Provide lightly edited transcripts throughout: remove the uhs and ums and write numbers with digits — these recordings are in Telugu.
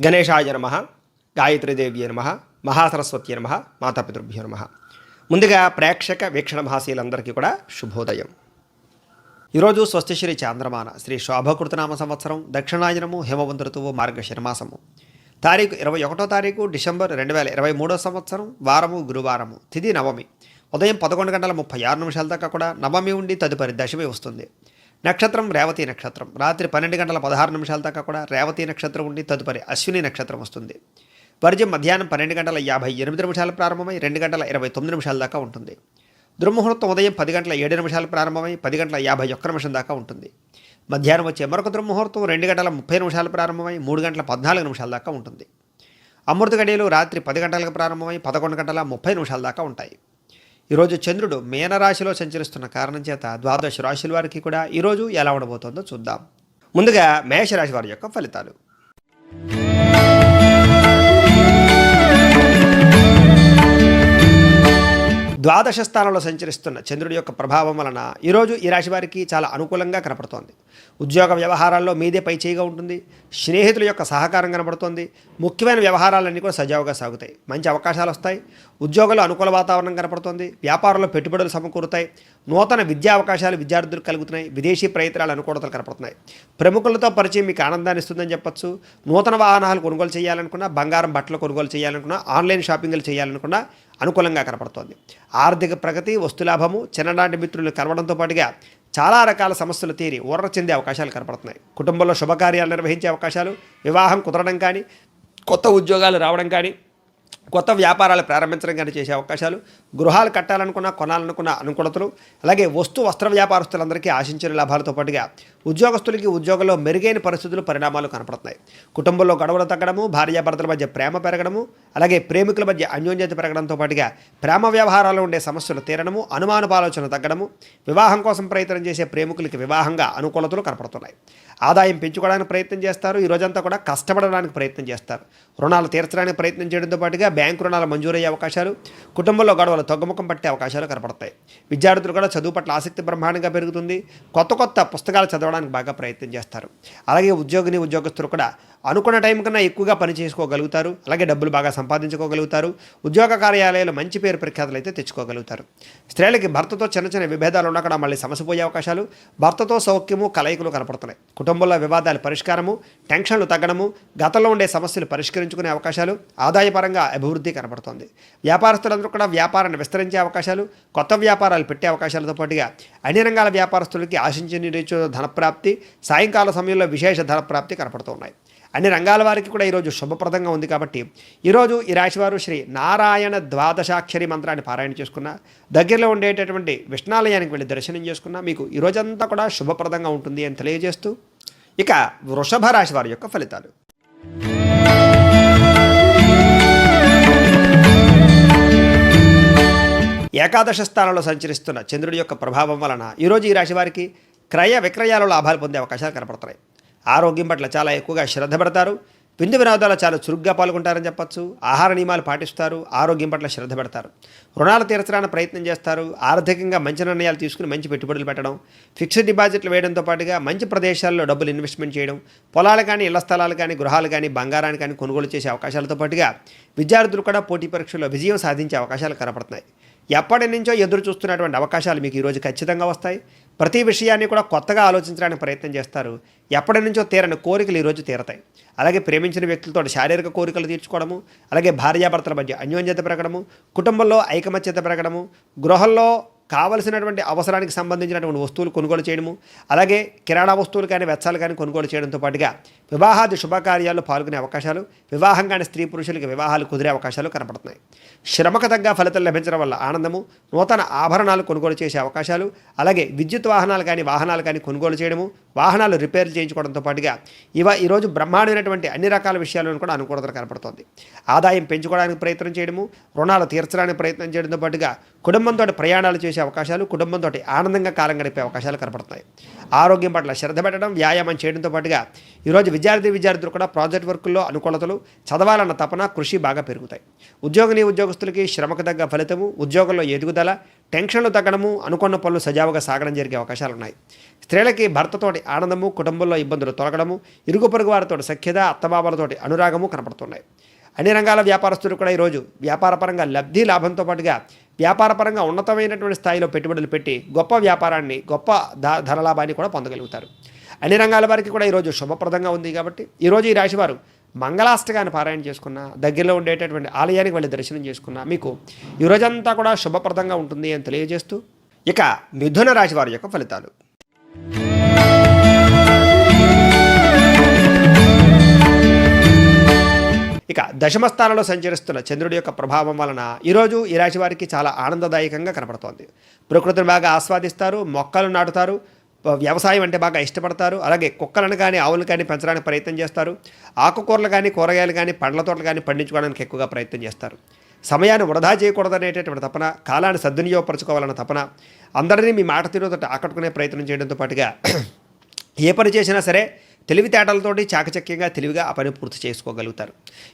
గణేశాయ నమః, గాయత్రీదేవ్యే నమః, మహాసరస్వత్యే నమః, మాతాపితృభ్యో నమః. ముందుగా ప్రేక్షక వీక్షణ మహాశీలందరికీ కూడా శుభోదయం. ఈరోజు స్వస్తిశ్రీ చాంద్రమాన శ్రీ శోభకృతనామ సంవత్సరం దక్షిణాయనము హేమవంత ఋతువు మార్గశిరమాసము తారీఖు 21 డిసెంబర్ 2023 సంవత్సరం వారము గురువారము తిథి నవమి ఉదయం 11 గంటల 36 దాకా కూడా నవమి ఉండి తదుపరి దశమి వస్తుంది. నక్షత్రం రేవతి నక్షత్రం రాత్రి 12 గంటల 16 దాకా కూడా రేవతి నక్షత్రం ఉండి తదుపరి అశ్విని నక్షత్రం వస్తుంది. వర్జ్యం మధ్యాహ్నం 12 గంటల 58 ప్రారంభమై 2 గంటల 29 దాకా ఉంటుంది. దుర్ముహూర్తం ఉదయం 10 గంటల 7 ప్రారంభమై 10 గంటల 51 దాకా ఉంటుంది. మధ్యాహ్నం వచ్చే మరొక దుర్ముహూర్తం 2 గంటల 30 ప్రారంభమై 3 గంటల 14 దాకా ఉంటుంది. అమృత గడియలు రాత్రి 10 గంటలకు ప్రారంభమై 11 గంటల 30 దాకా ఉంటాయి. ఈరోజు చంద్రుడు మీనరాశిలో సంచరిస్తున్న కారణం చేత ద్వాదశ రాశుల వారికి కూడా ఈరోజు ఎలా ఉండబోతుందో చూద్దాం. ముందుగా మేషరాశి వారి యొక్క ఫలితాలు. ద్వాదశ స్థానంలో సంచరిస్తున్న చంద్రుడి యొక్క ప్రభావం వలన ఈరోజు ఈ రాశి వారికి చాలా అనుకూలంగా కనపడుతోంది. ఉద్యోగ వ్యవహారాల్లో మీదే పై చేయిగా ఉంటుంది. స్నేహితుల యొక్క సహకారం కనబడుతోంది. ముఖ్యమైన వ్యవహారాలన్నీ కూడా సజావుగా సాగుతాయి. మంచి అవకాశాలు వస్తాయి. ఉద్యోగంలో అనుకూల వాతావరణం కనపడుతోంది. వ్యాపారంలో పెట్టుబడులు సమకూరుతాయి. నూతన విద్యా అవకాశాలు విద్యార్థులకు కలుగుతున్నాయి. విదేశీ ప్రయత్నాలు అనుకూలతలు కనపడుతున్నాయి. ప్రముఖులతో పరిచయం మీకు ఆనందాన్ని ఇస్తుందని చెప్పొచ్చు. నూతన వాహనాలు కొనుగోలు చేయాలనుకున్నా, బంగారం బట్టలు కొనుగోలు చేయాలనుకున్నా, ఆన్లైన్ షాపింగ్లు చేయాలనుకున్నా అనుకూలంగా కనపడుతోంది. ఆర్థిక ప్రగతి, వస్తులాభము, చిన్ననాటి మిత్రులు కలవడంతో పాటుగా చాలా రకాల సమస్యలు తీరి ఊరర చెందే అవకాశాలు కనపడుతున్నాయి. కుటుంబంలో శుభకార్యాలు నిర్వహించే అవకాశాలు, వివాహం కుదరడం కానీ, కొత్త ఉద్యోగాలు రావడం కానీ, కొత్త వ్యాపారాలు ప్రారంభించడం కానీ చేసే అవకాశాలు, గృహాలు కట్టాలనుకున్న, కొనాలనుకున్న అనుకూలతలు, అలాగే వస్త్ర వ్యాపారస్తులందరికీ ఆశించిన లాభాలతో పాటుగా ఉద్యోగస్తులకి ఉద్యోగంలో మెరుగైన పరిస్థితులు, పరిణామాలు కనపడుతున్నాయి. కుటుంబంలో గొడవలు తగ్గడము, భార్యాభర్తల మధ్య ప్రేమ పెరగడము, అలాగే ప్రేమికుల మధ్య అన్యోన్యత పెరగడంతో పాటుగా ప్రేమ వ్యవహారాల్లో ఉండే సమస్యలు తీరడము, అనుమానపాలోచన తగ్గడము, వివాహం కోసం ప్రయత్నం చేసే ప్రేమికులకి వివాహంగా అనుకూలతలు కనపడుతున్నాయి. ఆదాయం పెంచుకోవడానికి ప్రయత్నం చేస్తారు. ఈ రోజంతా కూడా కష్టపడడానికి ప్రయత్నం చేస్తారు. రుణాలు తీర్చడానికి ప్రయత్నం చేయడంతో పాటుగా బ్యాంకు రుణాలు మంజూరయ్యే అవకాశాలు, కుటుంబంలో గొడవలు తగ్గుముఖం పట్టే అవకాశాలు కనపడతాయి. విద్యార్థులు కూడా చదువు పట్ల ఆసక్తి బ్రహ్మాండంగా పెరుగుతుంది. కొత్త పుస్తకాలు చదవడానికి బాగా ప్రయత్నం చేస్తారు. అలాగే ఉద్యోగస్తులు కూడా అనుకున్న టైం కన్నా ఎక్కువగా పని చేసుకోగలుగుతారు. అలాగే డబ్బులు బాగా సంపాదించుకోగలుగుతారు. ఉద్యోగ కార్యాలయాలు మంచి పేరు ప్రఖ్యాతులు అయితే తెచ్చుకోగలుగుతారు. స్త్రీలకి భర్తతో చిన్న విభేదాలు ఉన్నా కూడా మళ్ళీ సమసిపోయే అవకాశాలు, భర్తతో సౌఖ్యము, కలయికలు కనపడుతున్నాయి. కుటుంబంలో వివాదాల పరిష్కారము, టెన్షన్లు తగ్గడము, గతంలో ఉండే సమస్యలు పరిష్కరించుకునే అవకాశాలు, ఆదాయపరంగా అభివృద్ధి కనపడుతోంది. వ్యాపారస్తులందరూ కూడా వ్యాపారాన్ని విస్తరించే అవకాశాలు, కొత్త వ్యాపారాలు పెట్టే అవకాశాలతో పాటుగా అన్ని రంగాల వ్యాపారస్తులకి ఆశించిన రీతిలో ధనప్రాప్తి, సాయంకాల సమయంలో విశేష ధనప్రాప్తి కనపడుతున్నాయి. అన్ని రంగాల వారికి కూడా ఈరోజు శుభప్రదంగా ఉంది. కాబట్టి ఈరోజు ఈ రాశివారు శ్రీ నారాయణ ద్వాదశాక్షరి మంత్రాన్ని పారాయణ చేసుకున్న, దగ్గరలో ఉండేటటువంటి విష్ణాలయానికి వెళ్ళి దర్శనం చేసుకున్న మీకు ఈ రోజంతా కూడా శుభప్రదంగా ఉంటుంది అని తెలియజేస్తూ, ఇక వృషభ రాశి వారి యొక్క ఫలితాలు. ఏకాదశ స్థానంలో సంచరిస్తున్న చంద్రుడి యొక్క ప్రభావం వలన ఈరోజు ఈ రాశి వారికి క్రయ విక్రయాల లాభాలు పొందే అవకాశాలు కనపడుతున్నాయి. ఆరోగ్యం పట్ల చాలా ఎక్కువగా శ్రద్ధ పెడతారు. విందు వినోదాలు చాలా చురుగ్గా పాల్గొంటారని చెప్పచ్చు. ఆహార నియమాలు పాటిస్తారు. ఆరోగ్యం పట్ల శ్రద్ధ పెడతారు. రుణాలు తీర్చడానికి ప్రయత్నం చేస్తారు. ఆర్థికంగా మంచి నిర్ణయాలు తీసుకుని మంచి పెట్టుబడులు పెట్టడం, ఫిక్స్డ్ డిపాజిట్లు వేయడంతో పాటుగా మంచి ప్రదేశాల్లో డబ్బులు ఇన్వెస్ట్మెంట్ చేయడం, పొలాలు కానీ, ఇళ్ల స్థలాలు కానీ, గృహాలు కానీ, బంగారాన్ని కానీ కొనుగోలు చేసే అవకాశాలతో పాటుగా విద్యార్థులు కూడా పోటీ పరీక్షల్లో విజయం సాధించే అవకాశాలు కనపడుతున్నాయి. ఎప్పటి నుంచో ఎదురు చూస్తున్నటువంటి అవకాశాలు మీకు ఈరోజు ఖచ్చితంగా వస్తాయి. ప్రతి విషయాన్ని కూడా కొత్తగా ఆలోచించడానికి ప్రయత్నం చేస్తారు. ఎప్పటి నుంచో తీరని కోరికలు ఈరోజు తీరతాయి. అలాగే ప్రేమించిన వ్యక్తులతో శారీరక కోరికలు తీర్చుకోవడము, అలాగే భార్యాభర్తల మధ్య అన్యోన్యత పెరగడము, కుటుంబంలో ఐకమత్యత పెరగడము, గృహంలో కావలసినటువంటి అవసరానికి సంబంధించినటువంటి వస్తువులు కొనుగోలు చేయడము, అలాగే కిరాణా వస్తువులు కానీ, వెచ్చాలు కానీ కొనుగోలు చేయడంతో పాటుగా వివాహాది శుభకార్యాల్లో పాల్గొనే అవకాశాలు, వివాహం కాని స్త్రీ పురుషులకి వివాహాలు కుదిరే అవకాశాలు కనపడుతున్నాయి. శ్రమకు తగ్గ ఫలితాలు లభించడం వల్ల ఆనందము, నూతన ఆభరణాలు కొనుగోలు చేసే అవకాశాలు, అలాగే విద్యుత్ వాహనాలు కానీ కొనుగోలు చేయడము, వాహనాలు రిపేర్లు చేయించుకోవడంతో పాటుగా ఈరోజు బ్రహ్మాండమైనటువంటి అన్ని రకాల విషయాలను కూడా అనుకూలత కనపడుతోంది. ఆదాయం పెంచుకోవడానికి ప్రయత్నం చేయడము, రుణాలు తీర్చడానికి ప్రయత్నం చేయడంతో పాటుగా కుటుంబంతో ప్రయాణాలు చేసే అవకాశాలు, కుటుంబంతో ఆనందంగా కాలం గడిపే అవకాశాలు కనపడుతున్నాయి. ఆరోగ్యం పట్ల శ్రద్ధ పెట్టడం, వ్యాయామం చేయడంతో పాటుగా ఈరోజు విద్యార్థులు కూడా ప్రాజెక్ట్ వర్కుల్లో అనుకూలతలు, చదవాలన్న తపన, కృషి బాగా పెరుగుతాయి. ఉద్యోగస్తులకి శ్రమకు తగ్గ ఫలితము, ఉద్యోగంలో ఎదుగుదల, టెన్షన్లు తగ్గడము, అనుకున్న పనులు సజావుగా సాగడం జరిగే అవకాశాలు ఉన్నాయి. స్త్రీలకి భర్తతోటి ఆనందము, కుటుంబంలో ఇబ్బందులు తొలగడము, ఇరుగు పొరుగు వారితో సఖ్యత, అత్తమామలతోటి అనురాగము కనపడుతున్నాయి. అన్ని రంగాల వ్యాపారస్తులు కూడా ఈరోజు వ్యాపారపరంగా లబ్ధి లాభంతో పాటుగా వ్యాపారపరంగా ఉన్నతమైనటువంటి స్థాయిలో పెట్టుబడులు పెట్టి గొప్ప వ్యాపారాన్ని, గొప్ప ధనలాభాన్ని కూడా పొందగలుగుతారు. అన్ని రంగాల వారికి కూడా ఈరోజు శుభప్రదంగా ఉంది కాబట్టి ఈరోజు ఈ రాశివారు మంగళాష్టకాన్ని పారాయణ చేసుకున్న, దగ్గరలో ఉండేటటువంటి ఆలయానికి వెళ్ళి దర్శనం చేసుకున్న మీకు ఈ రోజంతా కూడా శుభప్రదంగా ఉంటుంది అని తెలియజేస్తూ, ఇక మిథున రాశి వారి యొక్క ఫలితాలు. ఇక దశమ స్థానంలో సంచరిస్తున్న చంద్రుడి యొక్క ప్రభావం వలన ఈరోజు ఈ రాశి వారికి చాలా ఆనందదాయకంగా కనపడుతోంది. ప్రకృతిని బాగా ఆస్వాదిస్తారు, మొక్కలు నాటుతారు, వ్యవసాయం అంటే బాగా ఇష్టపడతారు. అలాగే కుక్కలను కానీ ఆవులను కానీ పెంచడానికి ప్రయత్నం చేస్తారు. ఆకుకూరలు కానీ, కూరగాయలు కానీ, పండ్ల తోటలు కానీ పండించుకోవడానికి ఎక్కువగా ప్రయత్నం చేస్తారు. సమయాన్ని వృధా చేయకూడదనేటటువంటి తపన, కాలాన్ని సద్వినియోగపరచుకోవాలన్న తపన, అందరినీ మీ మాట తీరుతో ఆకట్టుకునే ప్రయత్నం చేయడంతో పాటుగా ఏ పని చేసినా సరే తెలివితేటలతోటి చాకచక్యంగా తెలివిగా ఆ పని పూర్తి చేసుకోగలుగుతారు.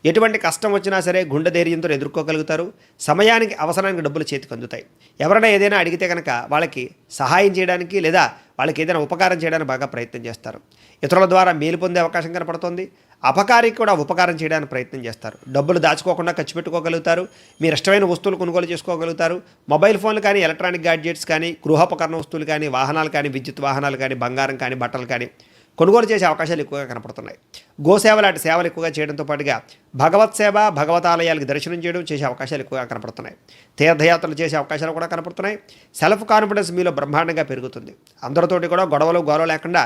ఎటువంటి కష్టం వచ్చినా సరే గుండె ధైర్యంతో ఎదుర్కోగలుగుతారు. సమయానికి అవసరానికి డబ్బులు చేతికి అందుతాయి. ఎవరైనా ఏదైనా అడిగితే కనుక వాళ్ళకి సహాయం చేయడానికి లేదా వాళ్ళకి ఏదైనా ఉపకారం చేయడానికి బాగా ప్రయత్నం చేస్తారు. ఇతరుల ద్వారా మేలు పొందే అవకాశం కనపడుతుంది. అపకారికి కూడా ఉపకారం చేయడానికి ప్రయత్నం చేస్తారు. డబ్బులు దాచుకోకుండా ఖర్చు పెట్టుకోగలుగుతారు. మీరు ఇష్టమైన వస్తువులు కొనుగోలు చేసుకోగలుగుతారు. మొబైల్ ఫోన్లు కానీ, ఎలక్ట్రానిక్ గ్యాడ్జెట్స్ కానీ, గృహోపకరణ వస్తువులు కానీ, వాహనాలు కానీ, విద్యుత్ వాహనాలు కానీ, బంగారం కానీ, బట్టలు కానీ కొనుగోలు చేసే అవకాశాలు ఎక్కువగా కనపడుతున్నాయి. గోసేవ లాంటి సేవలు ఎక్కువగా చేయడంతో పాటుగా భగవత్ సేవ, భగవతాలయాలకు దర్శనం చేయడం చేసే అవకాశాలు ఎక్కువగా కనపడుతున్నాయి. తీర్థయాత్రలు చేసే అవకాశాలు కూడా కనపడుతున్నాయి. సెల్ఫ్ కాన్ఫిడెన్స్ మీలో బ్రహ్మాండంగా పెరుగుతుంది. అందరితోటి కూడా గొడవలు గొడవ లేకుండా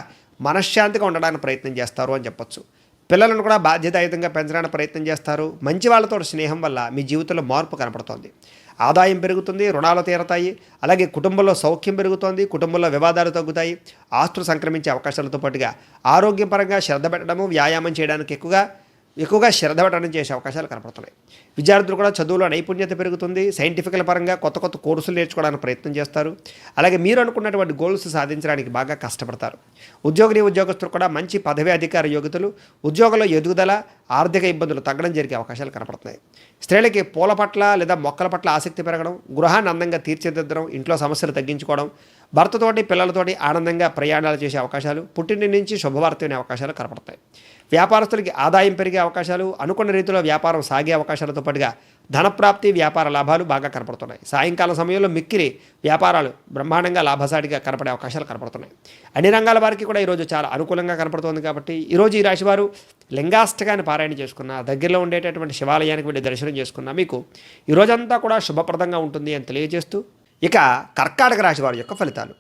మనశ్శాంతిగా ఉండడానికి ప్రయత్నం చేస్తారు అని చెప్పొచ్చు. పిల్లలను కూడా బాధ్యతాయుతంగా పెంచడానికి ప్రయత్నం చేస్తారు. మంచి వాళ్ళతో స్నేహం వల్ల మీ జీవితంలో మార్పు కనపడుతోంది. ఆదాయం పెరుగుతుంది, రుణాలు తీరతాయి. అలాగే కుటుంబంలో సౌఖ్యం పెరుగుతోంది, కుటుంబంలో వివాదాలు తగ్గుతాయి, ఆస్తులు సంక్రమించే అవకాశాలతో పాటుగా ఆరోగ్యపరంగా శ్రద్ధ పెట్టడము, వ్యాయామం చేయడానికి ఎక్కువగా శ్రద్ధ పెట్టడం చేసే అవకాశాలు కనపడుతున్నాయి. విద్యార్థులు కూడా చదువులో నైపుణ్యత పెరుగుతుంది. సైంటిఫికల్ పరంగా కొత్త కొత్త కోర్సులు నేర్చుకోవడానికి ప్రయత్నం చేస్తారు. అలాగే మీరు అనుకున్నటువంటి గోల్స్ సాధించడానికి బాగా కష్టపడతారు. ఉద్యోగస్తులు కూడా మంచి పదవి అధికార యోగ్యతలు, ఉద్యోగంలో ఎదుగుదల, ఆర్థిక ఇబ్బందులు తగ్గడం జరిగే అవకాశాలు కనపడుతున్నాయి. స్త్రీలకి పూల పట్ల లేదా మొక్కల పట్ల ఆసక్తి పెరగడం, గృహాన్ని అందంగా తీర్చిదిద్దడం, ఇంట్లో సమస్యలు తగ్గించుకోవడం, భర్తతోటి పిల్లలతోటి ఆనందంగా ప్రయాణాలు చేసే అవకాశాలు, పుట్టింటి నుంచి శుభవార్త అనే అవకాశాలు కనపడతాయి. వ్యాపారస్తులకి ఆదాయం పెరిగే అవకాశాలు, అనుకున్న రీతిలో వ్యాపారం సాగే అవకాశాలతో పాటుగా ధనప్రాప్తి, వ్యాపార లాభాలు బాగా కనపడుతున్నాయి. సాయంకాల సమయంలో మిక్కిరి వ్యాపారాలు బ్రహ్మాండంగా లాభసాటిగా కనపడే అవకాశాలు కనపడుతున్నాయి. అన్ని రంగాల వారికి కూడా ఈరోజు చాలా అనుకూలంగా కనపడుతుంది కాబట్టి ఈరోజు ఈ రాశివారు లింగాష్టకాన్ని పారాయణ చేసుకున్న, దగ్గరలో ఉండేటటువంటి శివాలయానికి వెళ్ళి దర్శనం చేసుకున్న మీకు ఈ రోజంతా కూడా శుభప్రదంగా ఉంటుంది అని తెలియజేస్తూ, ఇక కర్కాటక రాశి వారి యొక్క ఫలితాలు.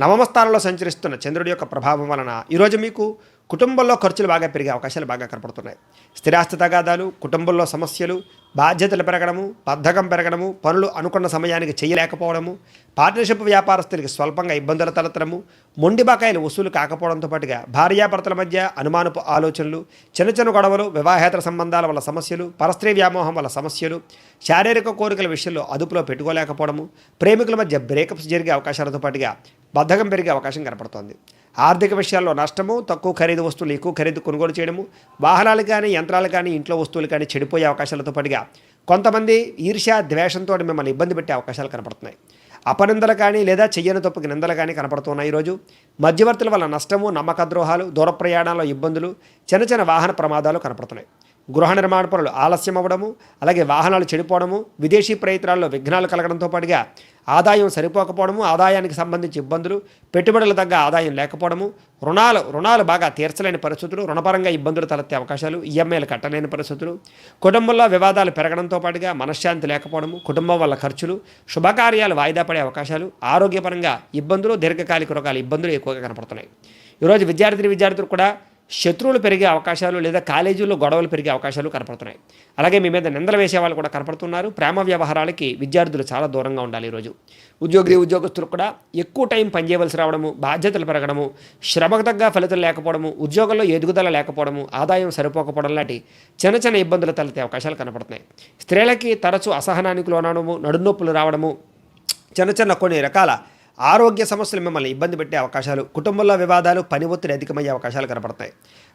నవమ స్థానంలో సంచరిస్తున్న చంద్రుడి యొక్క ప్రభావం వలన ఈరోజు మీకు కుటుంబంలో ఖర్చులు బాగా పెరిగే అవకాశాలు బాగా కనపడుతున్నాయి. స్థిరాస్తి తగాదాలు, కుటుంబంలో సమస్యలు, బాధ్యతలు పెరగడము, బద్ధకం పెరగడము, పనులు అనుకున్న సమయానికి చేయలేకపోవడము, పార్ట్నర్షిప్ వ్యాపారస్తులకి స్వల్పంగా ఇబ్బందులు తలెత్తడము, మొండి బకాయిలు వసూలు కాకపోవడంతో పాటుగా భార్యాభర్తల మధ్య అనుమానపు ఆలోచనలు, చిన్న చిన్న గొడవలు, వివాహేతర సంబంధాల వల్ల సమస్యలు, పరస్త్రీ వ్యామోహం వల్ల సమస్యలు, శారీరక కోరికల విషయంలో అదుపులో పెట్టుకోలేకపోవడము, ప్రేమికుల మధ్య బ్రేకప్స్ జరిగే అవకాశాలతో పాటుగా బద్ధకం పెరిగే అవకాశం కనపడుతోంది. ఆర్థిక విషయాల్లో నష్టము, తక్కువ ఖరీదు వస్తువులు ఎక్కువ ఖరీదు కొనుగోలు చేయడము, వాహనాలు కానీ, యంత్రాలు కానీ, ఇంట్లో వస్తువులు కానీ చెడిపోయే అవకాశాలతో పాటుగా కొంతమంది ఈర్ష్య, ద్వేషంతో మిమ్మల్ని ఇబ్బంది పెట్టే అవకాశాలు కనపడుతున్నాయి. అపనిందలు కానీ లేదా చెయ్యని తప్పుకి నిందలు కానీ కనపడుతున్నాయి. ఈరోజు మధ్యవర్తుల వల్ల నష్టము, నమ్మక ద్రోహాలు, దూర ప్రయాణాల్లో ఇబ్బందులు, చిన్న చిన్న వాహన ప్రమాదాలు కనపడుతున్నాయి. గృహ నిర్మాణ పనులు ఆలస్యం అవ్వడము, అలాగే వాహనాలు చెడిపోవడము, విదేశీ ప్రయత్నాల్లో విఘ్నాలు కలగడంతో పాటుగా ఆదాయం సరిపోకపోవడము, ఆదాయానికి సంబంధించి ఇబ్బందులు, పెట్టుబడులు తగ్గ ఆదాయం లేకపోవడము, రుణాలు బాగా తీర్చలేని పరిస్థితులు, రుణపరంగా ఇబ్బందులు తలెత్తే అవకాశాలు, ఈఎంఐలు కట్టలేని పరిస్థితులు, కుటుంబంలో వివాదాలు పెరగడంతో పాటుగా మనశ్శాంతి లేకపోవడము, కుటుంబం వల్ల ఖర్చులు, శుభకార్యాలు వాయిదా పడే అవకాశాలు, ఆరోగ్యపరంగా ఇబ్బందులు, దీర్ఘకాలిక రోగాల ఇబ్బందులు ఎక్కువగా కనపడుతున్నాయి. ఈరోజు విద్యార్థులు కూడా శత్రువులు పెరిగే అవకాశాలు లేదా కాలేజీల్లో గొడవలు పెరిగే అవకాశాలు కనపడుతున్నాయి. అలాగే మీ మీద నిందలు వేసే వాళ్ళు కూడా కనపడుతున్నారు. ప్రేమ వ్యవహారాలకి విద్యార్థులు చాలా దూరంగా ఉండాలి. ఈరోజు ఉద్యోగస్తులు కూడా ఎక్కువ టైం పనిచేయవలసి రావడము, బాధ్యతలు పెరగడము, శ్రమకు తగ్గ ఫలితాలు లేకపోవడము, ఉద్యోగంలో ఎదుగుదల లేకపోవడము, ఆదాయం సరిపోకపోవడం లాంటి చిన్న చిన్న ఇబ్బందులు తలెత్తే అవకాశాలు కనపడుతున్నాయి. స్త్రీలకి తరచూ అసహనానికి లోనడము, నడునొప్పులు రావడము, చిన్న కొన్ని రకాల ఆరోగ్య సమస్యలు మిమ్మల్ని ఇబ్బంది పెట్టే అవకాశాలు, కుటుంబంలో వివాదాలు, పని ఒత్తిడి అధికమయ్యే అవకాశాలు కనపడతాయి.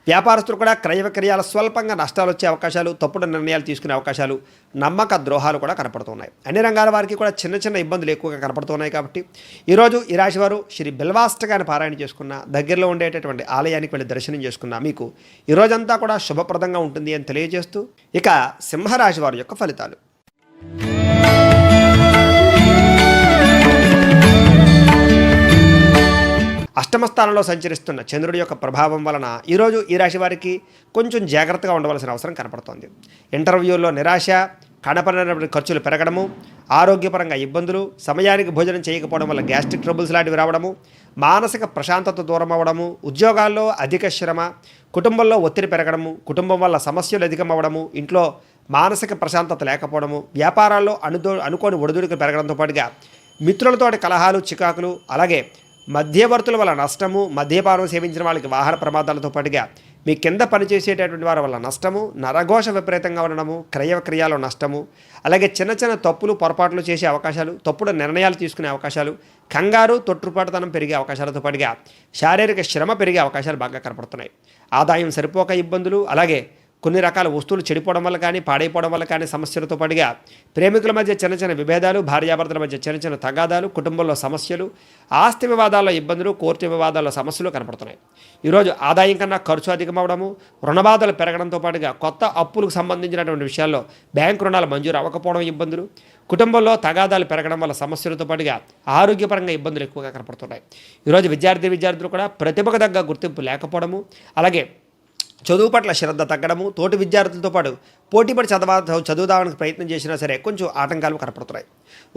వ్యాపారస్తులు కూడా క్రయ విక్రయాలు స్వల్పంగా నష్టాలు వచ్చే అవకాశాలు, తప్పుడు నిర్ణయాలు తీసుకునే అవకాశాలు, నమ్మక ద్రోహాలు కూడా కనపడుతున్నాయి. అన్ని రంగాల వారికి కూడా చిన్న చిన్న ఇబ్బందులు ఎక్కువగా కనపడుతున్నాయి. కాబట్టి ఈరోజు ఈ రాశి వారు శ్రీ బిల్వాష్టకాన్ని పారాయణ చేసుకున్న, దగ్గరలో ఉండేటటువంటి ఆలయానికి వెళ్ళి దర్శనం చేసుకున్న మీకు ఈ రోజంతా కూడా శుభప్రదంగా ఉంటుంది అని తెలియజేస్తూ, ఇక సింహరాశి వారి యొక్క ఫలితాలు. అష్టమ స్థానంలో సంచరిస్తున్న చంద్రుడి యొక్క ప్రభావం వలన ఈరోజు ఈ రాశి వారికి కొంచెం జాగ్రత్తగా ఉండవలసిన అవసరం కనపడుతోంది. ఇంటర్వ్యూల్లో నిరాశ, కనపడినటువంటి ఖర్చులు పెరగడము, ఆరోగ్యపరంగా ఇబ్బందులు, సమయానికి భోజనం చేయకపోవడం వల్ల గ్యాస్ట్రిక్ ట్రబుల్స్ లాంటివి రావడము, మానసిక ప్రశాంతత దూరం అవ్వడము, ఉద్యోగాల్లో అధిక శ్రమ, కుటుంబంలో ఒత్తిడి పెరగడము, కుటుంబం వల్ల సమస్యలు అధికమవ్వడము, ఇంట్లో మానసిక ప్రశాంతత లేకపోవడము, వ్యాపారాల్లో అనుకోని ఒడిదుడుకులు పెరగడంతో పాటుగా మిత్రులతోటి కలహాలు, చికాకులు, అలాగే మధ్యవర్తుల వల్ల నష్టము, మద్యపానం సేవించిన వాళ్ళకి వాహన ప్రమాదాలతో పాటుగా మీ కింద పనిచేసేటటువంటి వారి వల్ల నష్టము, నరఘోష విపరీతంగా ఉండడము, క్రయ విక్రయాల్లో నష్టము, అలాగే చిన్న చిన్న తప్పులు పొరపాట్లు చేసే అవకాశాలు, తప్పుడు నిర్ణయాలు తీసుకునే అవకాశాలు, కంగారు తొట్టుపాటుతనం పెరిగే అవకాశాలతో పాటుగా శారీరక శ్రమ పెరిగే అవకాశాలు బాగా కనపడుతున్నాయి. ఆదాయం సరిపోక ఇబ్బందులు, అలాగే కొన్ని రకాల వస్తువులు చెడిపోవడం వల్ల కానీ, పాడైపోవడం వల్ల కానీ సమస్యలతో పాటుగా ప్రేమికుల మధ్య చిన్న చిన్న విభేదాలు, భార్యాభర్తల మధ్య చిన్న చిన్న తగాదాలు, కుటుంబంలో సమస్యలు, ఆస్తి వివాదాల్లో ఇబ్బందులు, కోర్టు వివాదాల్లో సమస్యలు కనపడుతున్నాయి. ఈరోజు ఆదాయం కన్నా ఖర్చు అధికమవడము, రుణబాధలు పెరగడంతో పాటుగా కొత్త అప్పులకు సంబంధించినటువంటి విషయాల్లో బ్యాంకు రుణాలు మంజూరు అవ్వకపోవడం ఇబ్బందులు, కుటుంబంలో తగాదాలు పెరగడం వల్ల సమస్యలతో పాటుగా ఆరోగ్యపరంగా ఇబ్బందులు ఎక్కువగా కనపడుతున్నాయి. ఈరోజు విద్యార్థులు కూడా ప్రతిభకు తగ్గ గుర్తింపు లేకపోవడము, అలాగే చదువు పట్ల శ్రద్ధ తగ్గడము, తోటి విద్యార్థులతో పాటు పోటీపడి చదువుదానికి ప్రయత్నం చేసినా సరే కొంచెం ఆటంకాలు కనపడుతున్నాయి.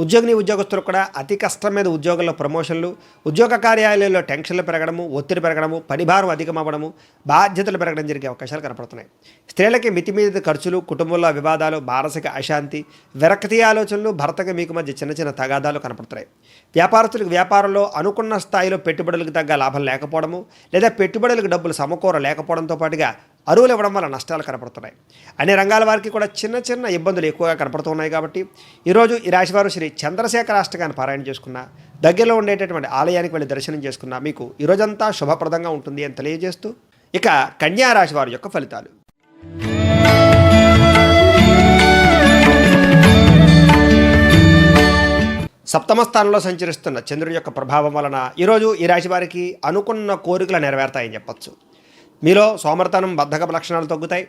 ఉద్యోగస్తులకు కూడా అతి కష్టం మీద ఉద్యోగంలో ప్రమోషన్లు, ఉద్యోగ కార్యాలయాల్లో టెన్షన్లు పెరగడము, ఒత్తిడి పెరగడము, పనిభారం అధికమవ్వడము, బాధ్యతలు పెరగడం జరిగే అవకాశాలు కనపడుతున్నాయి. స్త్రీలకి మితిమీద ఖర్చులు, కుటుంబంలో వివాదాలు, మానసిక అశాంతి, విరక్తి ఆలోచనలు, భర్తకి మీకు మధ్య చిన్న చిన్న తగాదాలు కనపడుతున్నాయి. వ్యాపారస్తులకు వ్యాపారంలో అనుకున్న స్థాయిలో పెట్టుబడులకు తగ్గ లాభం లేకపోవడము, లేదా పెట్టుబడులకు డబ్బులు సమకూర లేకపోవడంతో పాటుగా అరువులు ఇవ్వడం వల్ల నష్టాలు కనపడుతున్నాయి. అన్ని రంగాల వారికి కూడా చిన్న చిన్న ఇబ్బందులు ఎక్కువగా కనపడుతున్నాయి. కాబట్టి ఈరోజు ఈ రాశివారు శ్రీ చంద్రశేఖర అష్టకాన్ని పారాయణ చేసుకున్న, దగ్గరలో ఉండేటటువంటి ఆలయానికి వెళ్ళి దర్శనం చేసుకున్న మీకు ఈరోజంతా శుభప్రదంగా ఉంటుంది అని తెలియజేస్తూ, ఇక కన్యా రాశి వారి యొక్క ఫలితాలు. సప్తమ స్థానంలో సంచరిస్తున్న చంద్రుడి యొక్క ప్రభావం వలన ఈరోజు ఈ రాశి వారికి అనుకున్న కోరికలు నెరవేరుతాయని చెప్పచ్చు. మీలో సోమర్తనం, బద్ధకపు లక్షణాలు తగ్గుతాయి.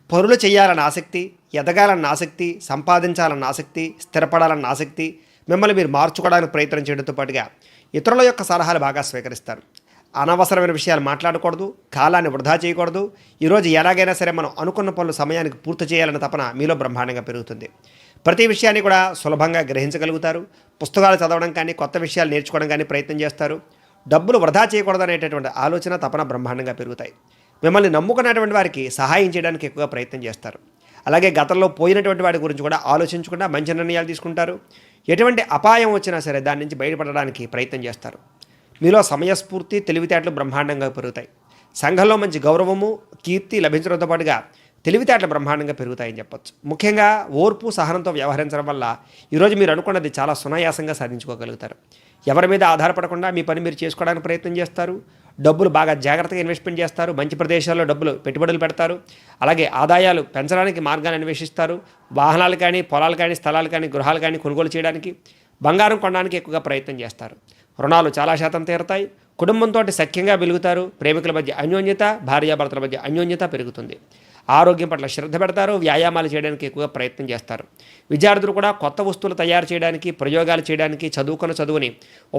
పనులు చేయాలన్న ఆసక్తి, ఎదగాలన్న ఆసక్తి, సంపాదించాలన్న ఆసక్తి, స్థిరపడాలన్న ఆసక్తి, మిమ్మల్ని మీరు మార్చుకోవడానికి ప్రయత్నం చేయడంతో పాటుగా ఇతరుల యొక్క సలహాలు బాగా స్వీకరిస్తారు. అనవసరమైన విషయాలు మాట్లాడకూడదు, కాలాన్ని వృధా చేయకూడదు. ఈరోజు ఎలాగైనా సరే మనం అనుకున్న పనులు సమయానికి పూర్తి చేయాలన్న తపన మీలో బ్రహ్మాండంగా పెరుగుతుంది. ప్రతి విషయాన్ని కూడా సులభంగా గ్రహించగలుగుతారు. పుస్తకాలు చదవడం కానీ, కొత్త విషయాలు నేర్చుకోవడం కానీ ప్రయత్నం చేస్తారు. డబ్బులు వృధా చేయకూడదనేటటువంటి ఆలోచన, తపన బ్రహ్మాండంగా పెరుగుతాయి. మిమ్మల్ని నమ్ముకున్నటువంటి వారికి సహాయం చేయడానికి ఎక్కువగా ప్రయత్నం చేస్తారు. అలాగే గతంలో పోయినటువంటి వాటి గురించి కూడా ఆలోచించకుండా మంచి నిర్ణయాలు తీసుకుంటారు. ఎటువంటి అపాయం వచ్చినా సరే దాని నుంచి బయటపడడానికి ప్రయత్నం చేస్తారు. మీలో సమయస్ఫూర్తి, తెలివితేటలు బ్రహ్మాండంగా పెరుగుతాయి. సంఘంలో మంచి గౌరవము, కీర్తి లభించడంతో పాటుగా తెలివితేటలు బ్రహ్మాండంగా పెరుగుతాయని చెప్పొచ్చు. ముఖ్యంగా ఓర్పు, సహనంతో వ్యవహరించడం వల్ల ఈరోజు మీరు అనుకున్నది చాలా సునాయాసంగా సాధించుకోగలుగుతారు. ఎవరి మీద ఆధారపడకుండా మీ పని మీరు చేసుకోవడానికి ప్రయత్నం చేస్తారు. డబ్బులు బాగా జాగ్రత్తగా ఇన్వెస్ట్మెంట్ చేస్తారు. మంచి ప్రదేశాల్లో డబ్బులు పెట్టుబడులు పెడతారు. అలాగే ఆదాయాలు పెంచడానికి మార్గాన్ని అన్వేషిస్తారు. వాహనాలు కానీ, పొలాలు కానీ, స్థలాలు కానీ, గృహాలు కానీ కొనుగోలు చేయడానికి, బంగారం కొనడానికి ఎక్కువగా ప్రయత్నం చేస్తారు. రుణాలు చాలా శాతం తీరుతాయి. కుటుంబంతో సఖ్యంగా వెలుగుతారు. ప్రేమికుల మధ్య అన్యోన్యత, భార్యాభర్తల మధ్య అన్యోన్యత పెరుగుతుంది. ఆరోగ్యం పట్ల శ్రద్ధ పెడతారు. వ్యాయామాలు చేయడానికి ఎక్కువగా ప్రయత్నం చేస్తారు. విద్యార్థులు కూడా కొత్త వస్తువులు తయారు చేయడానికి, ప్రయోగాలు చేయడానికి, చదువుకున్న చదువుని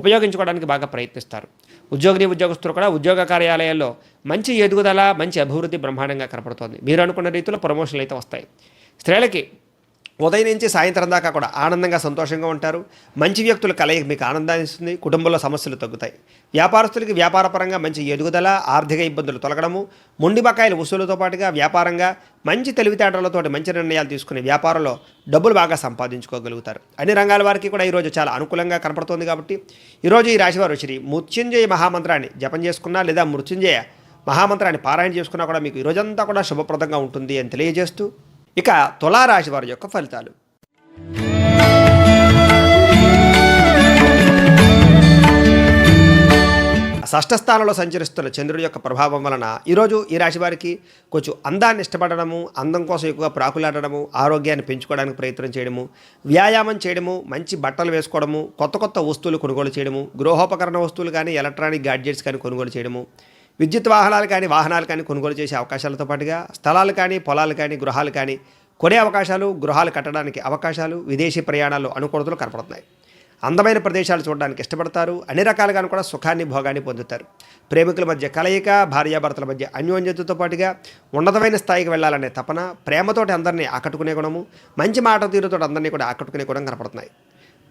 ఉపయోగించుకోవడానికి బాగా ప్రయత్నిస్తారు. ఉద్యోగస్తులు కూడా ఉద్యోగ కార్యాలయాల్లో మంచి ఎదుగుదల, మంచి అభివృద్ధి బ్రహ్మాండంగా కనపడుతోంది. మీరు అనుకున్న రీతిలో ప్రమోషన్లు అయితే వస్తాయి. స్త్రీలకి ఉదయం నుంచి సాయంత్రం దాకా కూడా ఆనందంగా, సంతోషంగా ఉంటారు. మంచి వ్యక్తుల కలయిక మీకు ఆనందాన్ని ఇస్తుంది. కుటుంబంలో సమస్యలు తగ్గుతాయి. వ్యాపారస్తులకి వ్యాపారపరంగా మంచి ఎదుగుదల, ఆర్థిక ఇబ్బందులు తొలగడము, మొండి బకాయిల వసూలుతో పాటుగా వ్యాపారంగా మంచి తెలివితేటలతోటి మంచి నిర్ణయాలు తీసుకుని వ్యాపారంలో డబ్బులు బాగా సంపాదించుకోగలుగుతారు. అన్ని రంగాల వారికి కూడా ఈరోజు చాలా అనుకూలంగా కనపడుతుంది. కాబట్టి ఈరోజు ఈ రాశివారు శ్రీ మృత్యుంజయ మహామంత్రాన్ని జపం చేసుకున్నా, లేదా మృత్యుంజయ మహామంత్రాన్ని పారాయణ చేసుకున్నా కూడా మీకు ఈరోజంతా కూడా శుభప్రదంగా ఉంటుంది అని తెలియజేస్తూ, ఇక తులారాశి వారి యొక్క ఫలితాలు. షష్ఠ స్థానంలో సంచరిస్తున్న చంద్రుడి యొక్క ప్రభావం వలన ఈరోజు ఈ రాశి వారికి కొంచెం అందాన్ని ఇష్టపడడము, అందం కోసం ఎక్కువగా ప్రాకులాడడము, ఆరోగ్యాన్ని పెంచుకోవడానికి ప్రయత్నం చేయడము, వ్యాయామం చేయడము, మంచి బట్టలు వేసుకోవడము, కొత్త కొత్త వస్తువులు కొనుగోలు చేయడము, గృహోపకరణ వస్తువులు కానీ ఎలక్ట్రానిక్ గాడ్జెట్స్ కానీ కొనుగోలు చేయడము, విద్యుత్ వాహనాలు కానీ కొనుగోలు చేసే అవకాశాలతో పాటుగా స్థలాలు కానీ పొలాలు కానీ గృహాలు కానీ కొనే అవకాశాలు, గృహాలు కట్టడానికి అవకాశాలు, విదేశీ ప్రయాణాలు అనుకూలతలు కనపడుతున్నాయి. అందమైన ప్రదేశాలు చూడడానికి ఇష్టపడతారు. అన్ని రకాలుగాను కూడా సుఖాన్ని భోగాన్ని పొందుతారు. ప్రేమికుల మధ్య కలయిక, భార్యాభర్తల మధ్య అన్యోన్యతతో పాటుగా ఉన్నతమైన స్థాయికి వెళ్ళాలనే తపన, ప్రేమతోటి అందరినీ ఆకట్టుకునే గుణము, మంచి మాట తీరుతో అందరినీ కూడా ఆకట్టుకునే గుణం కనపడుతున్నాయి.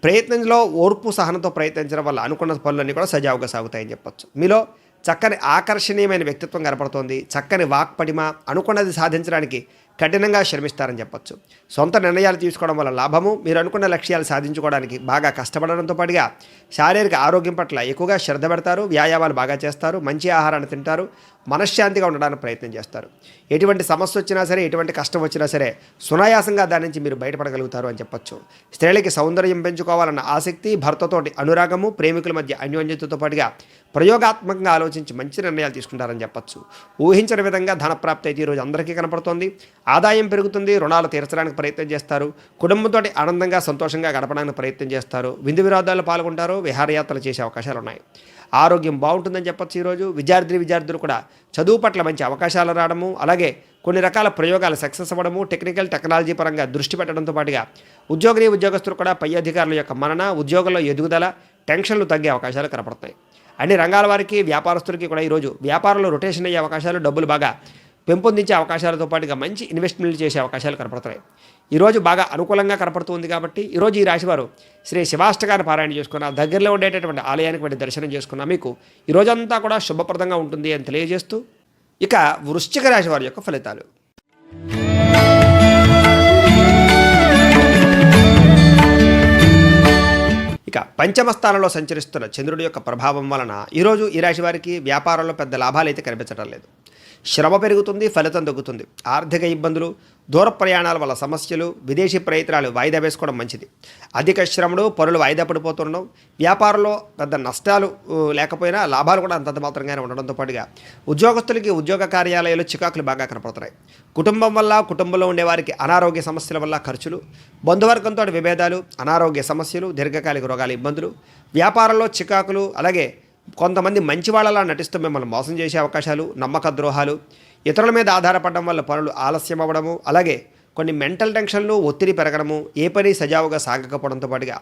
ప్రయత్నంలో ఓర్పు సహనంతో ప్రయత్నించడం వల్ల అనుకున్న పనులన్నీ కూడా సజావుగా సాగుతాయని చెప్పొచ్చు. మీలో చక్కని ఆకర్షణీయమైన వ్యక్తిత్వం కనపడుతోంది. చక్కని వాక్పటిమ, అనుకున్నది సాధించడానికి కఠినంగా శ్రమిస్తారని చెప్పొచ్చు. సొంత నిర్ణయాలు తీసుకోవడం వల్ల లాభము, మీరు అనుకున్న లక్ష్యాలు సాధించుకోవడానికి బాగా కష్టపడడంతో పాటుగా శారీరక ఆరోగ్యం పట్ల ఎక్కువగా శ్రద్ధ పెడతారు. వ్యాయామాలు బాగా చేస్తారు. మంచి ఆహారాన్ని తింటారు. మనశ్శాంతిగా ఉండడానికి ప్రయత్నం చేస్తారు. ఎటువంటి సమస్య వచ్చినా సరే, ఎటువంటి కష్టం వచ్చినా సరే సునాయాసంగా దాని నుంచి మీరు బయటపడగలుగుతారు అని చెప్పొచ్చు. స్త్రీలకి సౌందర్యం పెంచుకోవాలన్న ఆసక్తి, భర్తతోటి అనురాగము, ప్రేమికుల మధ్య అన్యోన్యతతో పాటుగా ప్రయోగాత్మకంగా ఆలోచించి మంచి నిర్ణయాలు తీసుకుంటారని చెప్పొచ్చు. ఊహించిన విధంగా ధనప్రాప్తి అయితే ఈరోజు అందరికీ కనపడుతోంది. ఆదాయం పెరుగుతుంది. రుణాలు తీర్చడానికి ప్రయత్నం చేస్తారు. కుటుంబంతో ఆనందంగా సంతోషంగా గడపడానికి ప్రయత్నం చేస్తారు. విందు వినోదాల్లో పాల్గొంటారు. విహారయాత్రలు చేసే అవకాశాలు ఉన్నాయి. ఆరోగ్యం బాగుంటుందని చెప్పొచ్చు. ఈరోజు విద్యార్థులు కూడా చదువు పట్ల మంచి అవకాశాలు రావడము, అలాగే కొన్ని రకాల ప్రయోగాలు సక్సెస్ అవ్వడము, టెక్నాలజీ పరంగా దృష్టి పెట్టడంతో పాటుగా ఉద్యోగస్తులు కూడా పై అధికారుల యొక్క మన్నన, ఉద్యోగంలో ఎదుగుదల, టెన్షన్లు తగ్గే అవకాశాలు కనపడతాయి. అన్ని రంగాల వారికి, వ్యాపారస్తులకి కూడా ఈరోజు వ్యాపారంలో రొటేషన్ అయ్యే అవకాశాలు, డబ్బులు బాగా పెంపొందించే అవకాశాలతో పాటుగా మంచి ఇన్వెస్ట్మెంట్లు చేసే అవకాశాలు కనపడుతున్నాయి. ఈరోజు బాగా అనుకూలంగా కనపడుతుంది కాబట్టి ఈరోజు ఈ రాశివారు శ్రీ శివాష్టకాన్ని పారాయణ చేసుకున్న, దగ్గరలో ఉండేటటువంటి ఆలయానికి వెళ్ళి దర్శనం చేసుకున్న మీకు ఈ రోజంతా కూడా శుభప్రదంగా ఉంటుంది అని తెలియజేస్తూ, ఇక వృశ్చిక రాశి వారి యొక్క ఫలితాలు. ఇక పంచమ స్థానంలో సంచరిస్తున్న చంద్రుడి యొక్క ప్రభావం వలన ఈరోజు ఈ రాశి వారికి వ్యాపారంలో పెద్ద లాభాలు అయితే కనిపించడం లేదు. శ్రమ పెరుగుతుంది, ఫలితం తగ్గుతుంది. ఆర్థిక ఇబ్బందులు, దూర ప్రయాణాల వల్ల సమస్యలు, విదేశీ ప్రయత్నాలు వాయిదా వేసుకోవడం మంచిది. అధిక శ్రమలు, పనులు వాయిదా పడిపోతుండడం, వ్యాపారంలో పెద్ద నష్టాలు లేకపోయినా లాభాలు కూడా అంతంత మాత్రంగానే ఉండడంతో పాటుగా ఉద్యోగస్తులకి ఉద్యోగ కార్యాలయాలు చికాకులు బాగా కనపడుతున్నాయి. కుటుంబం వల్ల, కుటుంబంలో ఉండేవారికి అనారోగ్య సమస్యల వల్ల ఖర్చులు, బంధువర్గంతో విభేదాలు, అనారోగ్య సమస్యలు, దీర్ఘకాలిక రోగాల ఇబ్బందులు, వ్యాపారంలో చికాకులు, అలాగే కొంతమంది మంచి వాళ్ళలా నటిస్తూ మిమ్మల్ని మోసం చేసే అవకాశాలు, నమ్మక ద్రోహాలు, ఇతరుల మీద ఆధారపడడం వల్ల పనులు ఆలస్యం అవ్వడము, అలాగే కొన్ని మెంటల్ టెన్షన్లు, ఒత్తిడి పెరగడము, ఏ పని సజావుగా సాగకపోవడంతో పాటుగా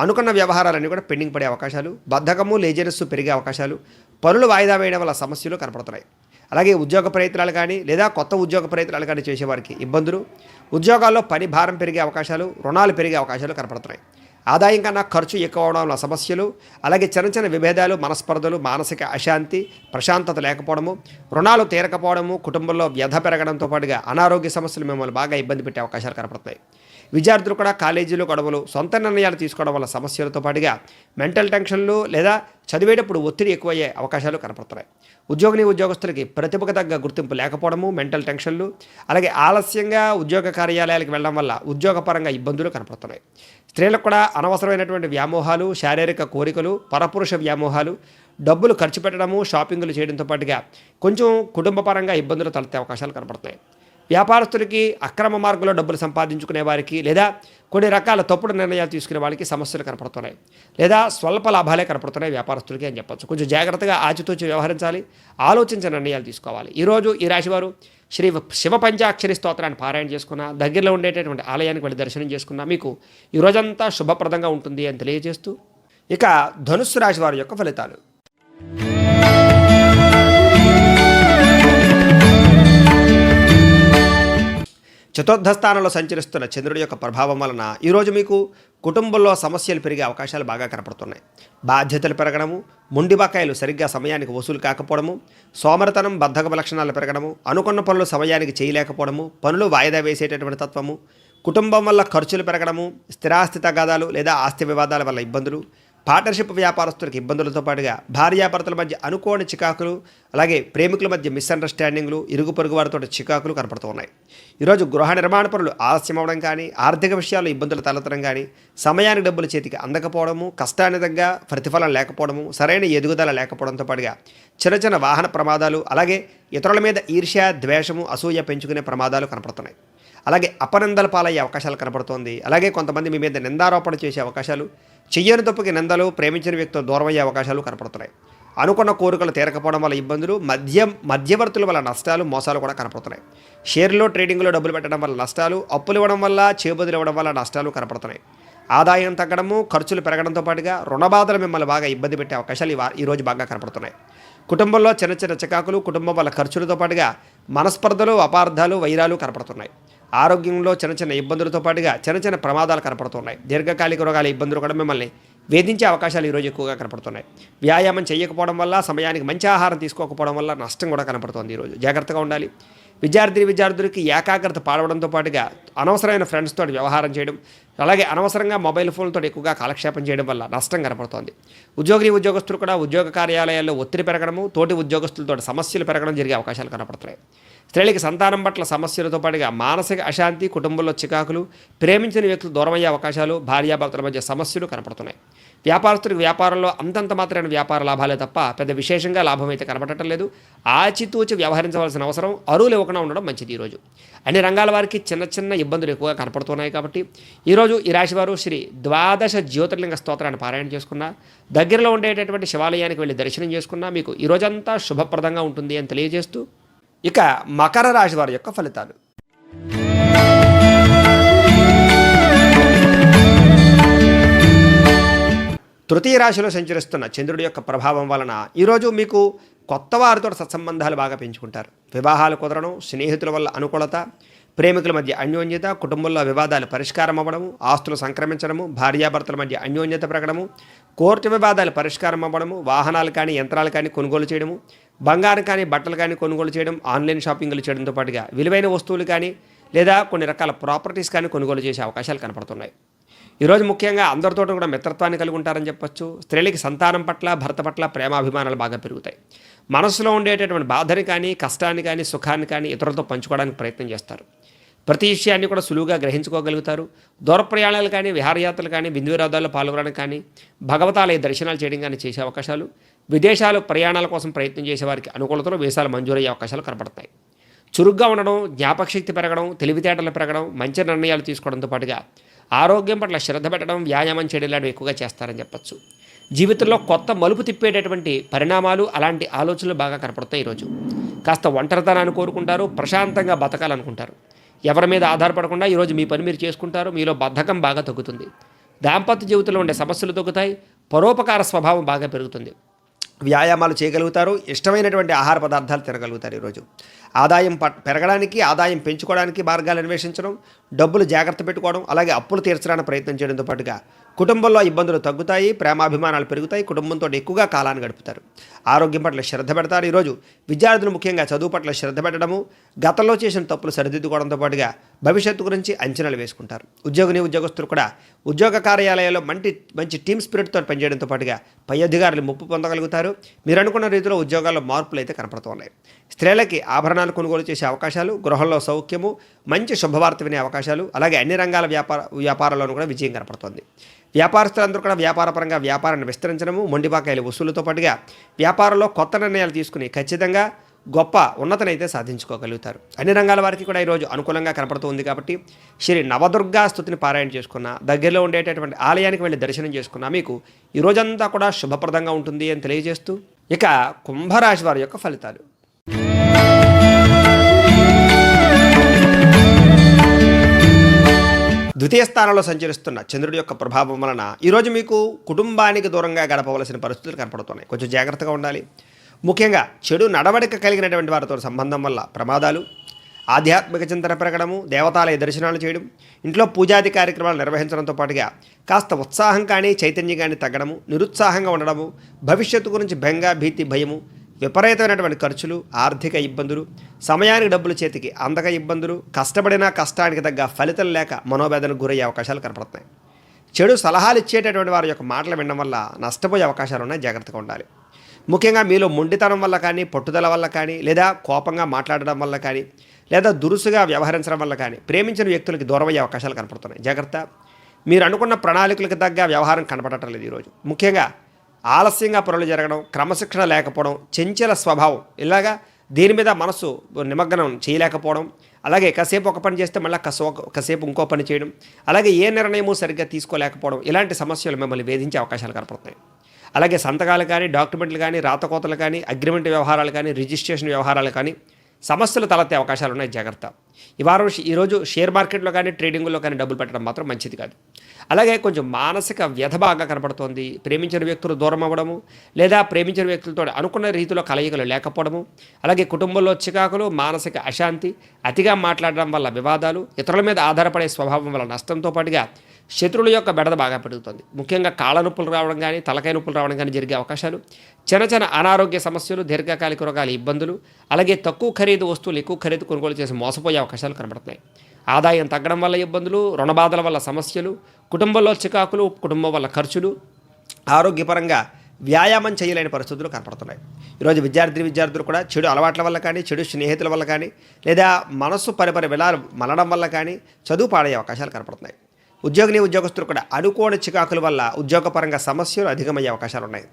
అనుకున్న వ్యవహారాలన్నీ కూడా పెండింగ్ పడే అవకాశాలు, బద్ధకము, లేజినెస్ పెరిగే అవకాశాలు, పనులు వాయిదా వేయడం వల్ల సమస్యలు కనపడుతున్నాయి. అలాగే ఉద్యోగ ప్రయత్నాలు కానీ లేదా కొత్త ఉద్యోగ ప్రయత్నాలు కానీ చేసేవారికి ఇబ్బందులు, ఉద్యోగాల్లో పని భారం పెరిగే అవకాశాలు, రుణాలు పెరిగే అవకాశాలు కనపడుతున్నాయి. ఆదాయం కన్నా ఖర్చు ఎక్కువ అవడం వల్ల సమస్యలు, అలాగే చిన్న విభేదాలు, మనస్పర్ధలు, మానసిక అశాంతి, ప్రశాంతత లేకపోవడము, రుణాలు తీరకపోవడము, కుటుంబంలో వ్యధ పెరగడంతో పాటుగా అనారోగ్య సమస్యలు మిమ్మల్ని బాగా ఇబ్బంది పెట్టే అవకాశాలు కనపడతాయి. విద్యార్థులు కూడా కాలేజీలో గొడవలు, సొంత నిర్ణయాలు తీసుకోవడం వల్ల సమస్యలతో పాటుగా మెంటల్ టెన్షన్లు లేదా చదివేటప్పుడు ఒత్తిడి ఎక్కువయ్యే అవకాశాలు కనపడుతున్నాయి. ఉద్యోగస్తులకి ప్రతిభకు తగ్గ గుర్తింపు లేకపోవడము, మెంటల్ టెన్షన్లు, అలాగే ఆలస్యంగా ఉద్యోగ కార్యాలయాలకు వెళ్ళడం వల్ల ఉద్యోగపరంగా ఇబ్బందులు కనపడుతున్నాయి. స్త్రీలకు కూడా అనవసరమైనటువంటి వ్యామోహాలు, శారీరక కోరికలు, పరపురుష వ్యామోహాలు, డబ్బులు ఖర్చు పెట్టడము, షాపింగ్లు చేయడంతో పాటుగా కొంచెం కుటుంబపరంగా ఇబ్బందులు తలెత్తే అవకాశాలు కనపడుతున్నాయి. వ్యాపారస్తులకి అక్రమ మార్గంలో డబ్బులు సంపాదించుకునే వారికి లేదా కొన్ని రకాల తప్పుడు నిర్ణయాలు తీసుకునే వాళ్ళకి సమస్యలు కనపడుతున్నాయి, లేదా స్వల్ప లాభాలే కనపడుతున్నాయి వ్యాపారస్తులకి అని చెప్పొచ్చు. కొంచెం జాగ్రత్తగా ఆచితూచి వ్యవహరించాలి, ఆలోచించిన నిర్ణయాలు తీసుకోవాలి. ఈరోజు ఈ రాశివారు శ్రీ శివ పంచాక్షరి స్తోత్రాన్ని పారాయణ చేసుకున్న, దగ్గరలో ఉండేటటువంటి ఆలయానికి వెళ్ళి దర్శనం చేసుకున్న మీకు ఈ రోజంతా శుభప్రదంగా ఉంటుంది అని తెలియజేస్తూ, ఇక ధనుస్సు రాశి వారి యొక్క ఫలితాలు. చతుర్థ స్థానంలో సంచరిస్తున్న చంద్రుడి యొక్క ప్రభావం వలన ఈరోజు మీకు కుటుంబంలో సమస్యలు పెరిగే అవకాశాలు బాగా కనపడుతున్నాయి. బాధ్యతలు పెరగడము, మొండి బకాయిలు సరిగ్గా సమయానికి వసూలు కాకపోవడము, సోమరతనం, బద్ధకపు లక్షణాలు పెరగడము, అనుకున్న పనులు సమయానికి చేయలేకపోవడము, పనులు వాయిదా వేసేటటువంటి తత్వము, కుటుంబం వల్ల ఖర్చులు పెరగడము, స్థిరాస్తి తగాదాలు లేదా ఆస్తి వివాదాల వల్ల ఇబ్బందులు, పార్ట్నర్షిప్ వ్యాపారస్తులకు ఇబ్బందులతో పాటుగా భార్యాభర్తల మధ్య అనుకోని చికాకులు, అలాగే ప్రేమికుల మధ్య మిస్అండర్స్టాండింగ్లు, ఇరుగు పొరుగు వారితో చికాకులు కనపడుతూ ఉన్నాయి. ఈరోజు గృహ నిర్మాణ పనులు ఆలస్యం అవ్వడం కానీ, ఆర్థిక విషయాల్లో ఇబ్బందులు తలెత్తడం కానీ, సమయానికి డబ్బులు చేతికి అందకపోవడము, కష్టానికి తగ్గ ప్రతిఫలం లేకపోవడము, సరైన ఎదుగుదల లేకపోవడంతో పాటుగా చిన్న చిన్న వాహన ప్రమాదాలు, అలాగే ఇతరుల మీద ఈర్ష్య, ద్వేషము, అసూయ పెంచుకునే ప్రమాదాలు కనపడుతున్నాయి. అలాగే అపనిందల పాలయ్యే అవకాశాలు కనపడుతోంది. అలాగే కొంతమంది మీ మీద నిందారోపణ చేసే అవకాశాలు, చెయ్యని తప్పుకి నిందలు, ప్రేమించిన వ్యక్తులు దూరం అయ్యే అవకాశాలు కనపడుతున్నాయి. అనుకున్న కోరికలు తీరకపోవడం వల్ల ఇబ్బందులు, మధ్యవర్తుల వల్ల నష్టాలు, మోసాలు కూడా కనపడుతున్నాయి. షేర్లో ట్రేడింగ్లో డబ్బులు పెట్టడం వల్ల నష్టాలు, అప్పులు ఇవ్వడం వల్ల, చేబదులు ఇవ్వడం వల్ల నష్టాలు కనపడుతున్నాయి. ఆదాయం తగ్గడము, ఖర్చులు పెరగడంతో పాటుగా రుణబాధలు మిమ్మల్ని బాగా ఇబ్బంది పెట్టే అవకాశాలు ఈరోజు బాగా కనపడుతున్నాయి. కుటుంబంలో చిన్న చిన్న చికాకులు, కుటుంబం వల్ల ఖర్చులతో పాటుగా మనస్పర్ధలు, అపార్థాలు, వైరాలు కనపడుతున్నాయి. ఆరోగ్యంలో చిన్న చిన్న ఇబ్బందులతో పాటుగా చిన్న చిన్న ప్రమాదాలు కనపడుతున్నాయి. దీర్ఘకాలిక రోగాల ఇబ్బందులు కూడా మిమ్మల్ని వేధించే అవకాశాలు ఈరోజు ఎక్కువగా కనపడుతున్నాయి. వ్యాయామం చేయకపోవడం వల్ల, సమయానికి మంచి ఆహారం తీసుకోకపోవడం వల్ల నష్టం కూడా కనపడుతుంది. ఈరోజు జాగ్రత్తగా ఉండాలి. విద్యార్థులకి ఏకాగ్రత పాడవడంతో పాటుగా అనవసరమైన ఫ్రెండ్స్తో వ్యవహారం చేయడం, అలాగే అనవసరంగా మొబైల్ ఫోన్తో ఎక్కువగా కాలక్షేపం చేయడం వల్ల నష్టం కనపడుతోంది. ఉద్యోగస్తులు కూడా ఉద్యోగ కార్యాలయాల్లో ఒత్తిడి పెరగడము, తోటి ఉద్యోగస్తులతో సమస్యలు పెరగడం జరిగే అవకాశాలు కనపడుతున్నాయి. స్త్రీలకి సంతానం పట్ల సమస్యలతో పాటుగా మానసిక అశాంతి, కుటుంబంలో చికాకులు, ప్రేమించిన వ్యక్తులు దూరమయ్యే అవకాశాలు, భార్యాభర్తల మధ్య సమస్యలు కనపడుతున్నాయి. వ్యాపారస్తులకు వ్యాపారంలో అంతంత మాత్రమైన వ్యాపార లాభాలే తప్ప పెద్ద విశేషంగా లాభం అయితే కనపడటం లేదు. ఆచితూచి వ్యవహరించవలసిన అవసరం అరువులు ఇవ్వకుండా ఉండడం మంచిది. ఈరోజు అన్ని రంగాల వారికి చిన్న చిన్న ఇబ్బందులు ఎక్కువగా కనపడుతున్నాయి. కాబట్టి ఈరోజు ఈ రాశివారు శ్రీ ద్వాదశ జ్యోతిర్లింగ స్తోత్రాన్ని పారాయణ చేసుకున్నా, దగ్గరలో ఉండేటటువంటి శివాలయానికి వెళ్ళి దర్శనం చేసుకున్నా మీకు ఈ రోజంతా శుభప్రదంగా ఉంటుంది అని తెలియజేస్తూ, ఇక మకర రాశి వారి యొక్క ఫలితాలు. తృతీయ రాశిలో సంచరిస్తున్న చంద్రుడి యొక్క ప్రభావం వలన ఈరోజు మీకు కొత్త వారితో సత్సంబంధాలు బాగా పెంచుకుంటారు. వివాహాలు కుదరడం, స్నేహితుల వల్ల అనుకూలత, ప్రేమికుల మధ్య అన్యోన్యత, కుటుంబంలో వివాదాలు పరిష్కారం అవ్వడము, ఆస్తులు సంక్రమించడము, భార్యాభర్తల మధ్య అన్యోన్యత పెరగడము, కోర్టు వివాదాలు పరిష్కారం అవ్వడము, వాహనాలు కానీ యంత్రాలు కానీ కొనుగోలు చేయడము, బంగారం కానీ బట్టలు కానీ కొనుగోలు చేయడం, ఆన్లైన్ షాపింగ్లు చేయడంతో పాటుగా విలువైన వస్తువులు కానీ లేదా కొన్ని రకాల ప్రాపర్టీస్ కానీ కొనుగోలు చేసే అవకాశాలు కనపడుతున్నాయి. ఈరోజు ముఖ్యంగా అందరితో కూడా మిత్రత్వాన్ని కలిగి ఉంటారని చెప్పొచ్చు. స్త్రీలకి సంతానం పట్ల, భర్త పట్ల ప్రేమాభిమానాలు బాగా పెరుగుతాయి. మనసులో ఉండేటటువంటి బాధని కానీ, కష్టాన్ని కానీ, సుఖాన్ని కానీ ఇతరులతో పంచుకోవడానికి ప్రయత్నం చేస్తారు. ప్రతి విషయాన్ని కూడా సులువుగా గ్రహించుకోగలుగుతారు. దూర ప్రయాణాలు కానీ, విహారయాత్రలు కానీ, బిందు వినోదాల్లో పాల్గొనడం కానీ, భగవతాలయ దర్శనాలు చేయడం కానీ చేసే అవకాశాలు, విదేశాలు ప్రయాణాల కోసం ప్రయత్నం చేసేవారికి అనుకూలతలో వీసాలు మంజూరయ్యే అవకాశాలు కనపడతాయి. చురుగ్గా ఉండడం, జ్ఞాపకశక్తి పెరగడం, తెలివితేటలు పెరగడం, మంచి నిర్ణయాలు తీసుకోవడంతో పాటుగా ఆరోగ్యం పట్ల శ్రద్ధ పెట్టడం, వ్యాయామం చేయడం లాంటివి ఎక్కువగా చేస్తారని చెప్పచ్చు. జీవితంలో కొత్త మలుపు తిప్పేటటువంటి పరిణామాలు, అలాంటి ఆలోచనలు బాగా కనపడతాయి. ఈరోజు కాస్త ఒంటరితనాన్ని కోరుకుంటారు, ప్రశాంతంగా బతకాలనుకుంటారు. ఎవరి మీద ఆధారపడకుండా ఈరోజు మీ పని మీరు చేసుకుంటారు. మీలో బద్ధకం బాగా తగ్గుతుంది. దాంపత్య జీవితంలో ఉండే సమస్యలు తగ్గుతాయి. పరోపకార స్వభావం బాగా పెరుగుతుంది. వ్యాయామాలు చేయగలుగుతారు. ఇష్టమైనటువంటి ఆహార పదార్థాలు తినగలుగుతారు. ఈరోజు ఆదాయం పెరగడానికి, ఆదాయం పెంచుకోవడానికి మార్గాలు అన్వేషించడం, డబ్బులు జాగ్రత్త పెట్టుకోవడం, అలాగే అప్పులు తీర్చడానికి ప్రయత్నం చేయడంతో పాటుగా కుటుంబంలో ఇబ్బందులు తగ్గుతాయి, ప్రేమాభిమానాలు పెరుగుతాయి, కుటుంబంతో ఎక్కువగా కాలాన్ని గడుపుతారు. ఆరోగ్యం పట్ల శ్రద్ధ పెడతారు. ఈరోజు విద్యార్థులు ముఖ్యంగా చదువు పట్ల శ్రద్ధ పెట్టడము, గతంలో చేసిన తప్పులు సరిదిద్దుకోవడంతో పాటుగా భవిష్యత్తు గురించి అంచనాలు వేసుకుంటారు. ఉద్యోగస్తులు కూడా ఉద్యోగ కార్యాలయాల్లో మంచి టీమ్ స్పిరిట్తో పనిచేయడంతో పాటుగా పై అధికారులు ముప్పు పొందగలుగుతారు. మీరు అనుకున్న రీతిలో ఉద్యోగాల్లో మార్పులు అయితే కనపడుతున్నాయి. స్త్రీలకి ఆభరణాలు కొనుగోలు చేసే అవకాశాలు, గృహంలో సౌఖ్యము, మంచి శుభవార్త వినే అవకాశాలు, అలాగే అన్ని రంగాల వ్యాపారాల్లోనూ కూడా విజయం కనపడుతోంది. వ్యాపారస్తులందరూ కూడా వ్యాపారపరంగా వ్యాపారాన్ని విస్తరించడము, మొండిబాకాయలు వసూలుతో పాటుగా వ్యాపారంలో కొత్త నిర్ణయాలు తీసుకుని ఖచ్చితంగా గొప్ప ఉన్నతనైతే సాధించుకోగలుగుతారు. అన్ని రంగాల వారికి కూడా ఈరోజు అనుకూలంగా కనపడుతుంది. కాబట్టి శ్రీ నవదుర్గా స్తుతిని పారాయణ చేసుకున్న, దగ్గరలో ఉండేటటువంటి ఆలయానికి వెళ్ళి దర్శనం చేసుకున్న మీకు ఈ రోజంతా కూడా శుభప్రదంగా ఉంటుంది అని తెలియజేస్తూ, ఇక కుంభరాశి వారి యొక్క ఫలితాలు. ద్వితీయ స్థానంలో సంచరిస్తున్న చంద్రుడి యొక్క ప్రభావం వలన ఈరోజు మీకు కుటుంబానికి దూరంగా గడపవలసిన పరిస్థితులు కనపడుతున్నాయి. కొంచెం జాగ్రత్తగా ఉండాలి. ముఖ్యంగా చెడు నడవడిక కలిగినటువంటి వారితో సంబంధం వల్ల ప్రమాదాలు, ఆధ్యాత్మిక చింతన పెరగడము, దేవతాలయ దర్శనాలు చేయడం, ఇంట్లో పూజాది కార్యక్రమాలు నిర్వహించడంతో పాటుగా కాస్త ఉత్సాహం కానీ, చైతన్యం కానీ తగ్గడము, నిరుత్సాహంగా ఉండడము, భవిష్యత్తు గురించి బెంగ, భీతి, భయము, విపరీతమైనటువంటి ఖర్చులు, ఆర్థిక ఇబ్బందులు, సమయానికి డబ్బులు చేతికి అందక ఇబ్బందులు, కష్టపడినా కష్టానికి తగ్గ ఫలితం లేక మనోవేదనకు గురయ్యే అవకాశాలు కనపడుతున్నాయి. చెడు సలహాలు ఇచ్చేటటువంటి వారి యొక్క మాటలు వినడం వల్ల నష్టపోయే అవకాశాలు ఉన్నాయి, జాగ్రత్తగా ఉండాలి. ముఖ్యంగా మీలో మొండితనం వల్ల కానీ, పట్టుదల వల్ల కానీ, లేదా కోపంగా మాట్లాడడం వల్ల కానీ, లేదా దురుసుగా వ్యవహరించడం వల్ల కానీ ప్రేమించిన వ్యక్తులకి దూరమయ్యే అవకాశాలు కనపడుతున్నాయి, జాగ్రత్త. మీరు అనుకున్న ప్రణాళికలకు తగ్గ వ్యవహారం కనపడటం లేదు ఈరోజు. ముఖ్యంగా ఆలస్యంగా పనులు జరగడం, క్రమశిక్షణ లేకపోవడం, చంచల స్వభావం, ఇలాగా దీని మీద మనసు నిమగ్నం చేయలేకపోవడం, అలాగే కాసేపు ఒక పని చేస్తే మళ్ళీ కాసేపు ఇంకో పని చేయడం, అలాగే ఏ నిర్ణయము సరిగ్గా తీసుకోలేకపోవడం, ఇలాంటి సమస్యలు మిమ్మల్ని వేధించే అవకాశాలు కనపడుతున్నాయి. అలాగే సంతకాలు కానీ, డాక్యుమెంట్లు కానీ, రాతకోతలు కానీ, అగ్రిమెంట్ వ్యవహారాలు కానీ, రిజిస్ట్రేషన్ వ్యవహారాలు కానీ సమస్యలు తలెత్తే అవకాశాలు ఉన్నాయి, జాగ్రత్త. ఈరోజు షేర్ మార్కెట్లో కానీ, ట్రేడింగ్లో కానీ డబ్బులు పెట్టడం మాత్రం మంచిది కాదు. అలాగే కొంచెం మానసిక వ్యధ బాగా కనపడుతోంది. ప్రేమించిన వ్యక్తులు దూరం అవ్వడము, లేదా ప్రేమించిన వ్యక్తులతో అనుకున్న రీతిలో కలయికలు లేకపోవడము, అలాగే కుటుంబంలో చికాకులు, మానసిక అశాంతి, అతిగా మాట్లాడడం వల్ల వివాదాలు, ఇతరుల మీద ఆధారపడే స్వభావం వల్ల నష్టంతో పాటుగా శత్రువుల యొక్క బెడద బాగా పెరుగుతుంది. ముఖ్యంగా కాళ్ళ నొప్పులు రావడం కానీ, తలకాయ నొప్పులు రావడం కానీ జరిగే అవకాశాలు, చిన్న అనారోగ్య సమస్యలు, దీర్ఘకాలిక రోగాల ఇబ్బందులు, అలాగే తక్కువ ఖరీదు వస్తువులు ఎక్కువ ఖరీదు కొనుగోలు చేసి మోసపోయే అవకాశాలు కనబడుతున్నాయి. ఆదాయం తగ్గడం వల్ల ఇబ్బందులు, రుణబాధల వల్ల సమస్యలు, కుటుంబంలో చికాకులు, కుటుంబం వల్ల ఖర్చులు, ఆరోగ్యపరంగా వ్యాయామం చేయలేని పరిస్థితులు కనపడుతున్నాయి. ఈరోజు విద్యార్థులు కూడా చెడు అలవాట్ల వల్ల కానీ, చెడు స్నేహితుల వల్ల కానీ, లేదా మనస్సు విలాలు మలడం వల్ల కానీ చదువు పాడయ్యే అవకాశాలు కనపడుతున్నాయి. ఉద్యోగస్తులు కూడా అనుకోని చికాకుల వల్ల ఉద్యోగపరంగా సమస్యలు అధికమయ్యే అవకాశాలు ఉన్నాయి.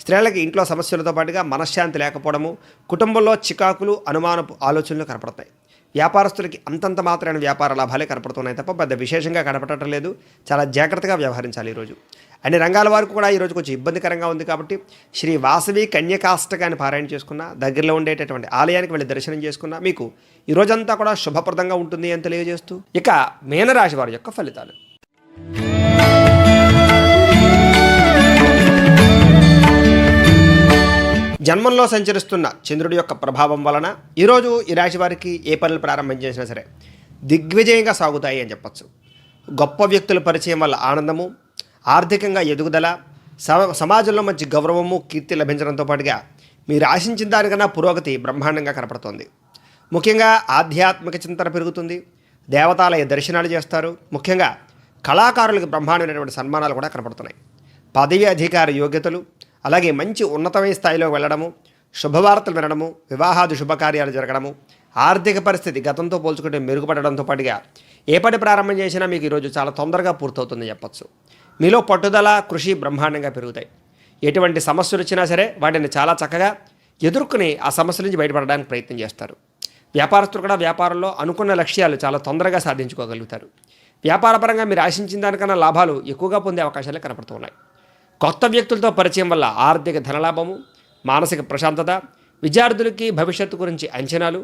స్త్రీలకి ఇంట్లో సమస్యలతో పాటుగా మనశ్శాంతి లేకపోవడము, కుటుంబంలో చికాకులు, అనుమానపు ఆలోచనలు కనపడతాయి. వ్యాపారస్తులకి అంతంత మాత్రమైన వ్యాపార లాభాలే కనపడుతున్నాయి తప్ప పెద్ద విశేషంగా కనపడటం లేదు. చాలా జాగ్రత్తగా వ్యవహరించాలి ఈరోజు. అన్ని రంగాల వరకు కూడా ఈరోజు కొంచెం ఇబ్బందికరంగా ఉంది కాబట్టి శ్రీ వాసవి కన్యకాష్టకాన్ని పారాయణ చేసుకున్న, దగ్గరలో ఉండేటటువంటి ఆలయానికి వెళ్ళి దర్శనం చేసుకున్న మీకు ఈ రోజంతా కూడా శుభప్రదంగా ఉంటుంది అని తెలియజేస్తూ, ఇక మీనరాశి వారి యొక్క ఫలితాలు. జన్మంలో సంచరిస్తున్న చంద్రుడి యొక్క ప్రభావం వలన ఈరోజు ఈ రాశి వారికి ఏ పనులు ప్రారంభం చేసినా సరే దిగ్విజయంగా సాగుతాయి అని చెప్పచ్చు. గొప్ప వ్యక్తుల పరిచయం వల్ల ఆనందము, ఆర్థికంగా ఎదుగుదల, సమాజంలో మంచి గౌరవము, కీర్తి లభించడంతో పాటుగా మీరు ఆశించిన దానికన్నా పురోగతి బ్రహ్మాండంగా కనపడుతోంది. ముఖ్యంగా ఆధ్యాత్మిక చింతన పెరుగుతుంది, దేవతాలయ దర్శనాలు చేస్తారు. ముఖ్యంగా కళాకారులకు బ్రహ్మాండమైనటువంటి సన్మానాలు కూడా కనపడుతున్నాయి. పదవి అధికార యోగ్యతలు, అలాగే మంచి ఉన్నతమైన స్థాయిలో వెళ్ళడము, శుభవార్తలు వినడము, వివాహాది శుభకార్యాలు జరగడము, ఆర్థిక పరిస్థితి గతంతో పోల్చుకుంటే మెరుగుపడడంతో పాటుగా ఏ పని ప్రారంభం చేసినా మీకు ఈరోజు చాలా తొందరగా పూర్తవుతుందని చెప్పచ్చు. మీలో పట్టుదల, కృషి బ్రహ్మాండంగా పెరుగుతాయి. ఎటువంటి సమస్యలు వచ్చినా సరే వాటిని చాలా చక్కగా ఎదుర్కొని ఆ సమస్యల నుంచి బయటపడడానికి ప్రయత్నం చేస్తారు. వ్యాపారస్తులు కూడా వ్యాపారంలో అనుకున్న లక్ష్యాలు చాలా తొందరగా సాధించుకోగలుగుతారు. వ్యాపారపరంగా మీరు ఆశించిన దానికన్నా లాభాలు ఎక్కువగా పొందే అవకాశాలు కనపడుతున్నాయి. కొత్త వ్యక్తులతో పరిచయం వల్ల ఆర్థిక ధనలాభము, మానసిక ప్రశాంతత, విద్యార్థులకి భవిష్యత్తు గురించి అంచనాలు,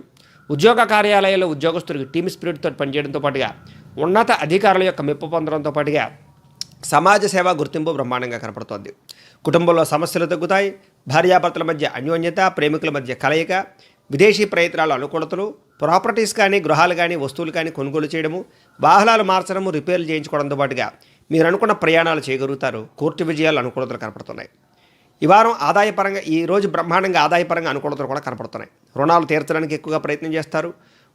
ఉద్యోగ కార్యాలయాల్లో ఉద్యోగస్తులకి టీమ్ స్పిరిట్తో పనిచేయడంతో పాటుగా ఉన్నత అధికారుల యొక్క మెప్పు పొందడంతో పాటుగా సమాజ సేవ గుర్తింపు బ్రహ్మాండంగా కనపడుతోంది. కుటుంబంలో సమస్యలు తగ్గుతాయి. భార్యాభర్తల మధ్య అన్యోన్యత, ప్రేమికుల మధ్య కలయిక, విదేశీ ప్రయత్నాలు అనుకూలతలు, ప్రాపర్టీస్ కానీ, గృహాలు కానీ, వస్తువులు కానీ కొనుగోలు చేయడము, వాహనాలు మార్చడము, రిపేర్లు చేయించుకోవడంతో పాటుగా మీరు అనుకున్న ప్రయాణాలు చేయగలుగుతారు. కోర్టు విజయాలు అనుకూలతలు కనపడుతున్నాయి. ఈ వారం ఆదాయపరంగా ఈరోజు బ్రహ్మాండంగా ఆదాయపరంగా అనుకూలతలు కూడా కనపడుతున్నాయి. రుణాలు తీర్చడానికి ఎక్కువగా ప్రయత్నం చేస్తారు.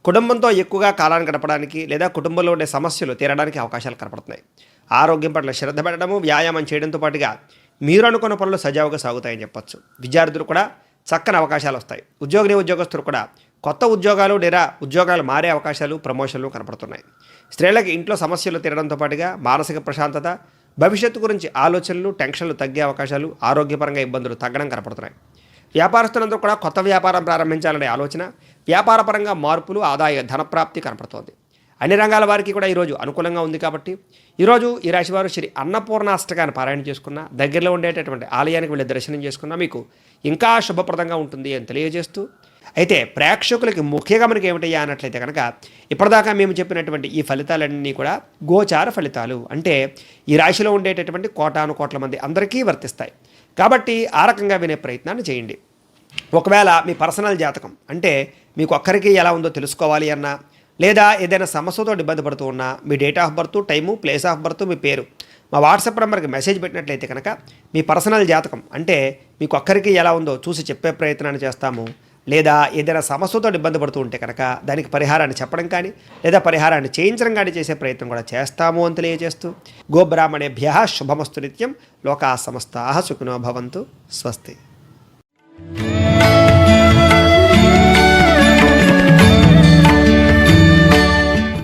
కుటుంబంతో ఎక్కువగా కాలాన్ని గడపడానికి లేదా కుటుంబంలో ఉండే సమస్యలు తీరడానికి అవకాశాలు కనపడుతున్నాయి. ఆరోగ్యం పట్ల శ్రద్ధ పెట్టడము, వ్యాయామం చేయడంతో పాటుగా మీరు అనుకున్న పనులు సజావుగా సాగుతాయని చెప్పచ్చు. విద్యార్థులు కూడా చక్కని అవకాశాలు వస్తాయి. ఉద్యోగస్తులు కూడా కొత్త ఉద్యోగాలు లేదా ఉద్యోగాలు మారే అవకాశాలు, ప్రమోషన్లు కనపడుతున్నాయి. స్త్రీలకు ఇంట్లో సమస్యలు తీరడంతో పాటుగా మానసిక ప్రశాంతత, భవిష్యత్తు గురించి ఆలోచనలు, టెన్షన్లు తగ్గే అవకాశాలు, ఆరోగ్యపరంగా ఇబ్బందులు తగ్గడం కనపడుతున్నాయి. వ్యాపారస్తులందరూ కూడా కొత్త వ్యాపారం ప్రారంభించాలనే ఆలోచన, వ్యాపారపరంగా మార్పులు, ఆదాయ ధనప్రాప్తి కనపడుతోంది. అన్ని రంగాల వారికి కూడా ఈరోజు అనుకూలంగా ఉంది కాబట్టి ఈరోజు ఈ రాశివారు శ్రీ అన్నపూర్ణాష్టకాన్ని పారాయణ చేసుకున్న, దగ్గరలో ఉండేటటువంటి ఆలయానికి వెళ్ళి దర్శనం చేసుకున్న మీకు ఇంకా శుభప్రదంగా ఉంటుంది అని తెలియజేస్తూ, అయితే ప్రేక్షకులకి ముఖ్యంగా మనకి ఏమిటయ్యా అన్నట్లయితే కనుక ఇప్పటిదాకా మేము చెప్పినటువంటి ఈ ఫలితాలన్నీ కూడా గోచార ఫలితాలు, అంటే ఈ రాశిలో ఉండేటటువంటి కోటాను కోట్ల మంది అందరికీ వర్తిస్తాయి. కాబట్టి ఆ రకంగా వినే ప్రయత్నాన్ని చేయండి. ఒకవేళ మీ పర్సనల్ జాతకం అంటే మీకు ఒక్కరికి ఎలా ఉందో తెలుసుకోవాలి అన్నా, లేదా ఏదైనా సమస్యతో ఇబ్బంది పడుతూ ఉన్నా మీ date of birth, time, place of birth, మీ పేరు మా వాట్సాప్ నెంబర్కి మెసేజ్ పెట్టినట్లయితే కనుక మీ పర్సనల్ జాతకం అంటే మీకు ఒక్కరికి ఎలా ఉందో చూసి చెప్పే ప్రయత్నాన్ని చేస్తాము. లేదా ఏదైనా సమస్యతో ఇబ్బంది పడుతూ ఉంటే కనుక దానికి పరిహారాన్ని చెప్పడం కానీ లేదా పరిహారాన్ని చేయించడం కానీ చేసే ప్రయత్నం కూడా చేస్తాము అని తెలియజేస్తూ గోబ్రాహ్మణేభ్యః శుభమస్తు నిత్యం లోకా సమస్తాః సుఖినో భవంతు స్వస్తి.